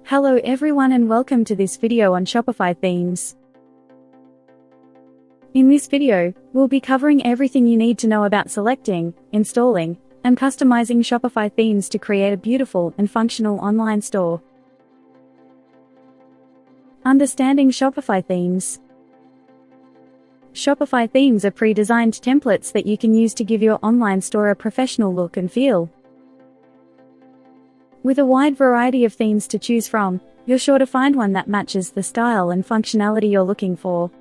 Hello everyone and welcome to this video on Shopify Themes. In this video, we'll be covering everything you need to know about selecting, installing, and customizing Shopify themes to create a beautiful and functional online store. Understanding Shopify themes. Shopify themes are pre-designed templates that you can use to give your online store a professional look and feel. With a wide variety of themes to choose from, you're sure to find one that matches the style and functionality you're looking for.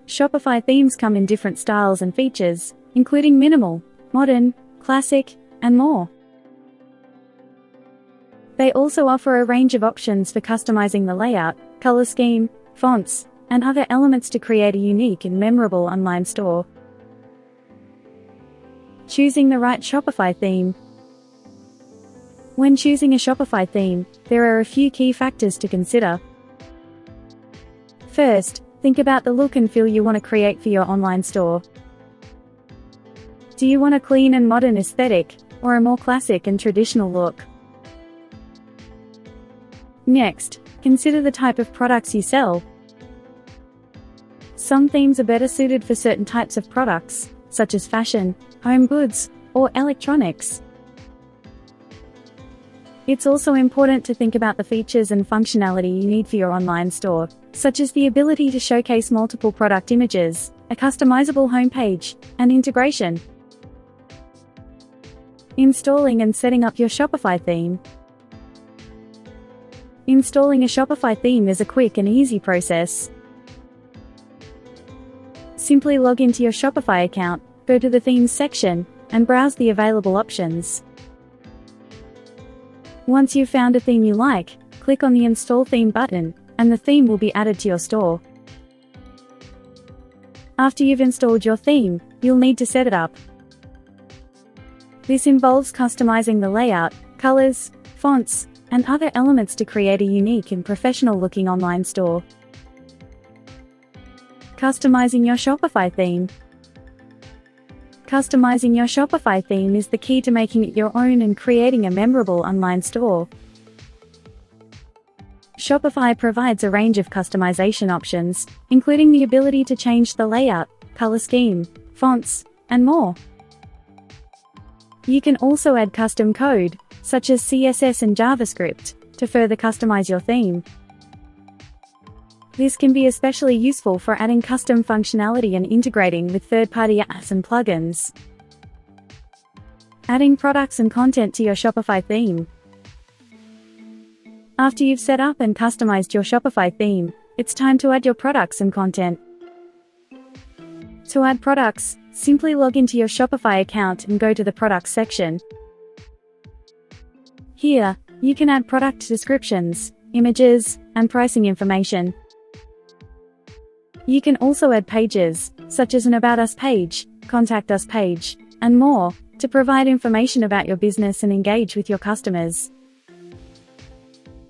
Shopify themes come in different styles and features, including minimal, modern, classic, and more. They also offer a range of options for customizing the layout, color scheme, fonts, and other elements to create a unique and memorable online store. Choosing the right Shopify theme. When choosing a Shopify theme, there are a few key factors to consider. First, think about the look and feel you want to create for your online store. Do you want a clean and modern aesthetic, or a more classic and traditional look? Next, consider the type of products you sell. Some themes are better suited for certain types of products, such as fashion, home goods, or electronics. It's also important to think about the features and functionality you need for your online store, such as the ability to showcase multiple product images, a customizable homepage, and integration. Installing and setting up your Shopify theme. Installing a Shopify theme is a quick and easy process. Simply log into your Shopify account, go to the Themes section, and browse the available options. Once you've found a theme you like, click on the Install Theme button, and the theme will be added to your store. After you've installed your theme, you'll need to set it up. This involves customizing the layout, colors, fonts, and other elements to create a unique and professional-looking online store. Customizing your Shopify theme. Customizing your Shopify theme is the key to making it your own and creating a memorable online store. Shopify provides a range of customization options, including the ability to change the layout, color scheme, fonts, and more. You can also add custom code, such as CSS and JavaScript, to further customize your theme. This can be especially useful for adding custom functionality and integrating with third-party apps and plugins. Adding products and content to your Shopify theme. After you've set up and customized your Shopify theme, it's time to add your products and content. To add products, simply log into your Shopify account and go to the Products section. Here, you can add product descriptions, images, and pricing information. You can also add pages, such as an About Us page, Contact Us page, and more, to provide information about your business and engage with your customers.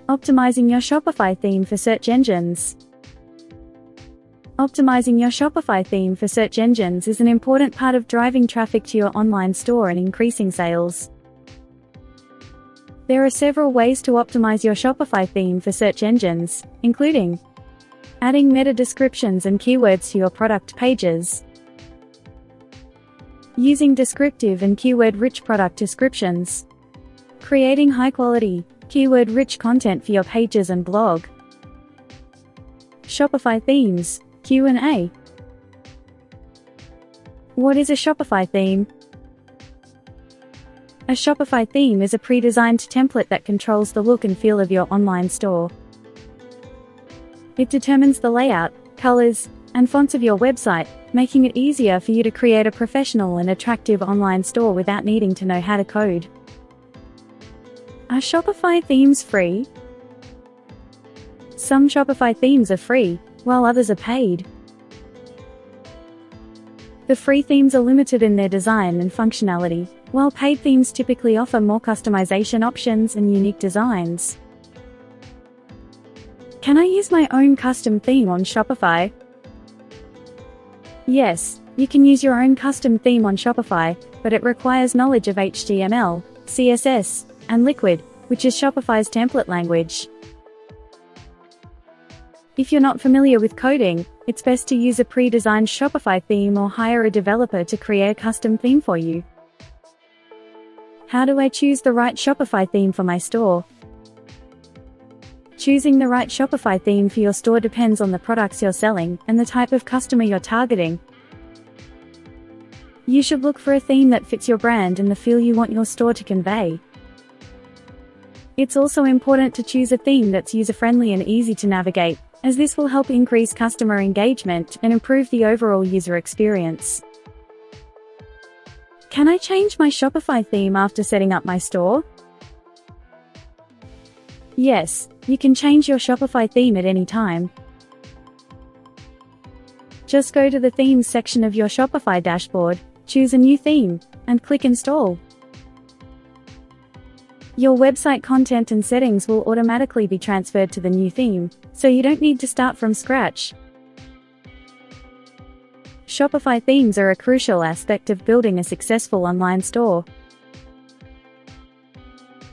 Optimizing your Shopify theme for search engines. Optimizing your Shopify theme for search engines is an important part of driving traffic to your online store and increasing sales. There are several ways to optimize your Shopify theme for search engines, including adding meta descriptions and keywords to your product pages, using descriptive and keyword-rich product descriptions, creating high-quality, keyword-rich content for your pages and blog. Shopify Themes, Q&A. What is a Shopify theme? A Shopify theme is a pre-designed template that controls the look and feel of your online store. It determines the layout, colors, and fonts of your website, making it easier for you to create a professional and attractive online store without needing to know how to code. Are Shopify themes free? Some Shopify themes are free, while others are paid. The free themes are limited in their design and functionality, while paid themes typically offer more customization options and unique designs. Can I use my own custom theme on Shopify? Yes, you can use your own custom theme on Shopify, but it requires knowledge of HTML, CSS, and Liquid, which is Shopify's template language. If you're not familiar with coding, it's best to use a pre-designed Shopify theme or hire a developer to create a custom theme for you. How do I choose the right Shopify theme for my store? Choosing the right Shopify theme for your store depends on the products you're selling and the type of customer you're targeting. You should look for a theme that fits your brand and the feel you want your store to convey. It's also important to choose a theme that's user-friendly and easy to navigate, as this will help increase customer engagement and improve the overall user experience. Can I change my Shopify theme after setting up my store? Yes, you can change your Shopify theme at any time. Just go to the Themes section of your Shopify dashboard, choose a new theme, and click Install. Your website content and settings will automatically be transferred to the new theme, so you don't need to start from scratch. Shopify themes are a crucial aspect of building a successful online store.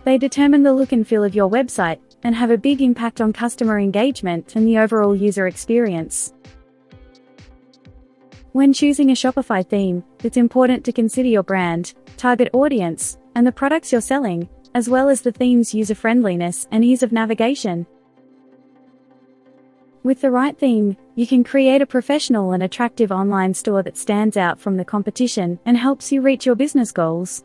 They determine the look and feel of your website, and have a big impact on customer engagement and the overall user experience. When choosing a Shopify theme, it's important to consider your brand, target audience, and the products you're selling, as well as the theme's user-friendliness and ease of navigation. With the right theme, you can create a professional and attractive online store that stands out from the competition and helps you reach your business goals.